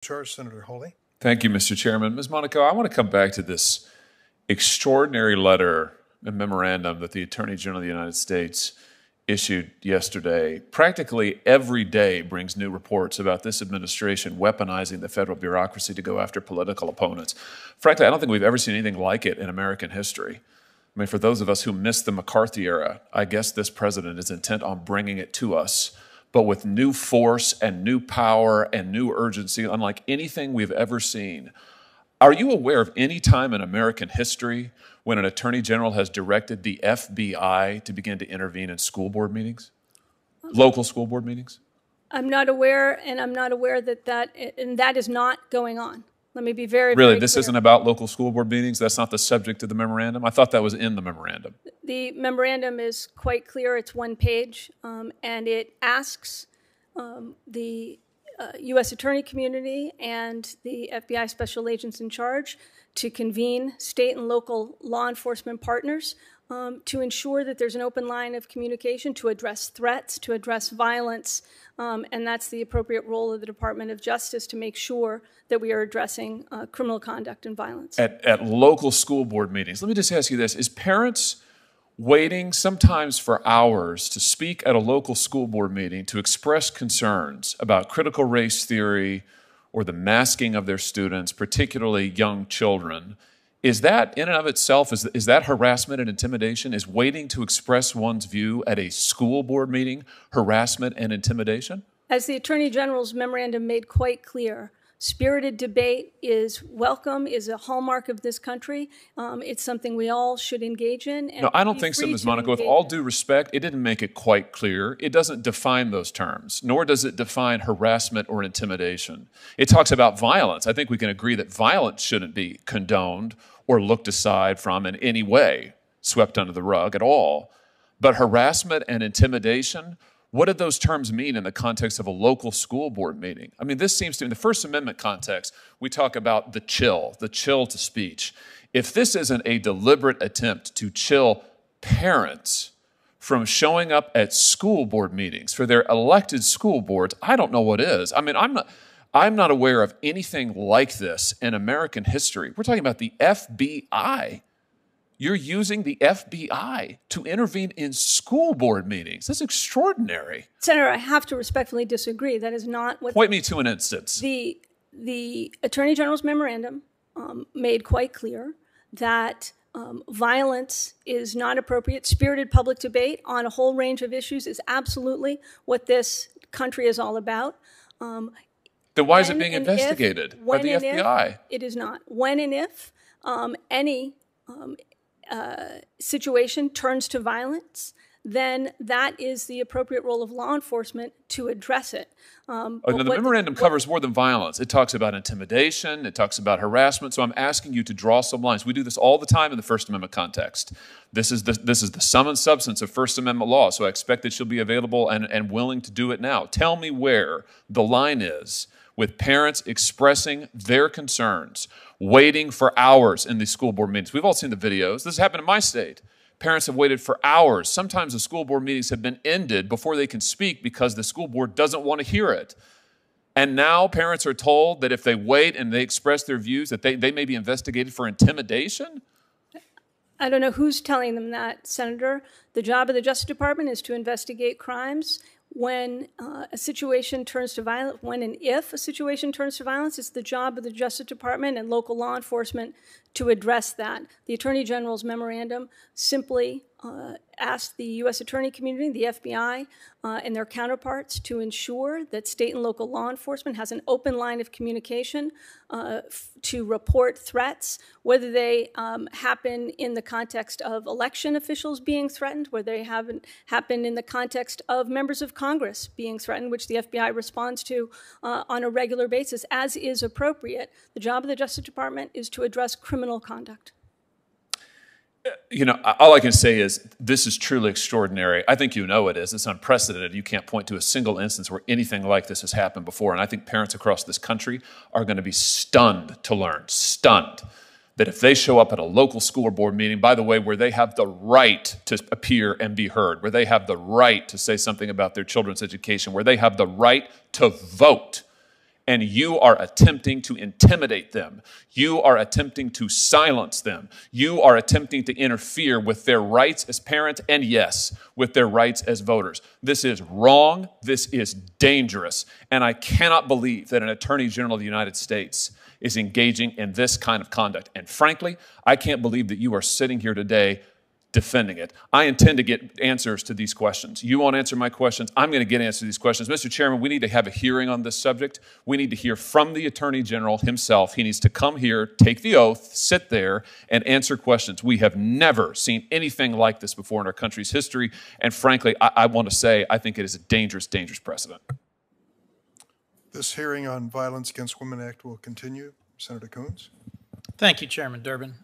Charge, Senator Hawley. Thank you, Mr. Chairman. Ms. Monaco, I want to come back to this extraordinary letter and memorandum that the Attorney General of the United States issued yesterday. Practically every day brings new reports about this administration weaponizing the federal bureaucracy to go after political opponents. Frankly, I don't think we've ever seen anything like it in American history. I mean, for those of us who missed the McCarthy era, I guess this president is intent on bringing it to us, but with new force and new power and new urgency, unlike anything we've ever seen. Are you aware of any time in American history when an attorney general has directed the FBI to begin to intervene in school board meetings, local school board meetings? I'm not aware, and I'm not aware that that is not going on. Let me be very, Really, very this clear. isn't about local school board meetings? That's not the subject of the memorandum? I thought that was in the memorandum. The memorandum is quite clear. It's one page, and it asks the U.S. attorney community and the FBI special agents in charge to convene state and local law enforcement partners to ensure that there's an open line of communication to address threats, to address violence, and that's the appropriate role of the Department of Justice to make sure that we are addressing criminal conduct and violence. At local school board meetings, let me just ask you this. Is parents waiting sometimes for hours to speak at a local school board meeting to express concerns about critical race theory or the masking of their students, particularly young children? Is that in and of itself, is that harassment and intimidation? Is waiting to express one's view at a school board meeting harassment and intimidation? As the Attorney General's memorandum made quite clear, spirited debate is welcome, is a hallmark of this country. It's something we all should engage in. And no, I don't think so, Ms. Monaco. With all due respect, it didn't make it quite clear. It doesn't define those terms, nor does it define harassment or intimidation. It talks about violence. I think we can agree that violence shouldn't be condoned or looked aside from in any way, swept under the rug at all. But harassment and intimidation, what did those terms mean in the context of a local school board meeting? I mean, this seems to, in the First Amendment context, we talk about the chill to speech. If this isn't a deliberate attempt to chill parents from showing up at school board meetings for their elected school boards, I don't know what is. I mean, I'm not aware of anything like this in American history. We're talking about the FBI. You're using the FBI to intervene in school board meetings. That's extraordinary. Senator, I have to respectfully disagree. That is not what... Point me to an instance. The Attorney General's memorandum made quite clear that violence is not appropriate. Spirited public debate on a whole range of issues is absolutely what this country is all about. Then why is it being investigated by the FBI? It is not. When and if any situation turns to violence, then that is the appropriate role of law enforcement to address it. The memorandum covers more than violence. It talks about intimidation. It talks about harassment. So I'm asking you to draw some lines. We do this all the time in the First Amendment context. This is the sum and substance of First Amendment law, so I expect that you'll be available and willing to do it now. Tell me where the line is with parents expressing their concerns, waiting for hours in these school board meetings. We've all seen the videos. This happened in my state. Parents have waited for hours. Sometimes the school board meetings have been ended before they can speak because the school board doesn't want to hear it. And now parents are told that if they wait and they express their views, that they may be investigated for intimidation? I don't know who's telling them that, Senator. The job of the Justice Department is to investigate crimes. When a situation turns to violence, when and if a situation turns to violence, it's the job of the Justice Department and local law enforcement to address that. The Attorney General's memorandum simply asked the U.S. attorney community, the FBI, and their counterparts to ensure that state and local law enforcement has an open line of communication to report threats, whether they happen in the context of election officials being threatened, whether they happen in the context of members of Congress being threatened, which the FBI responds to on a regular basis, as is appropriate. The job of the Justice Department is to address criminal conduct. You know, all I can say is this is truly extraordinary. I think you know it is. It's unprecedented. You can't point to a single instance where anything like this has happened before. And I think parents across this country are going to be stunned to learn, stunned, that if they show up at a local school board meeting, by the way, where they have the right to appear and be heard, where they have the right to say something about their children's education, where they have the right to vote, and you are attempting to intimidate them. You are attempting to silence them. You are attempting to interfere with their rights as parents and, yes, with their rights as voters. This is wrong. This is dangerous. And I cannot believe that an Attorney General of the United States is engaging in this kind of conduct. And frankly, I can't believe that you are sitting here today defending it. I intend to get answers to these questions. You won't answer my questions. I'm going to get answers to these questions. Mr. Chairman, we need to have a hearing on this subject. We need to hear from the Attorney General himself. He needs to come here, take the oath, sit there, and answer questions. We have never seen anything like this before in our country's history. And frankly, I want to say I think it is a dangerous, dangerous precedent. This hearing on Violence Against Women Act will continue. Senator Coons. Thank you, Chairman Durbin.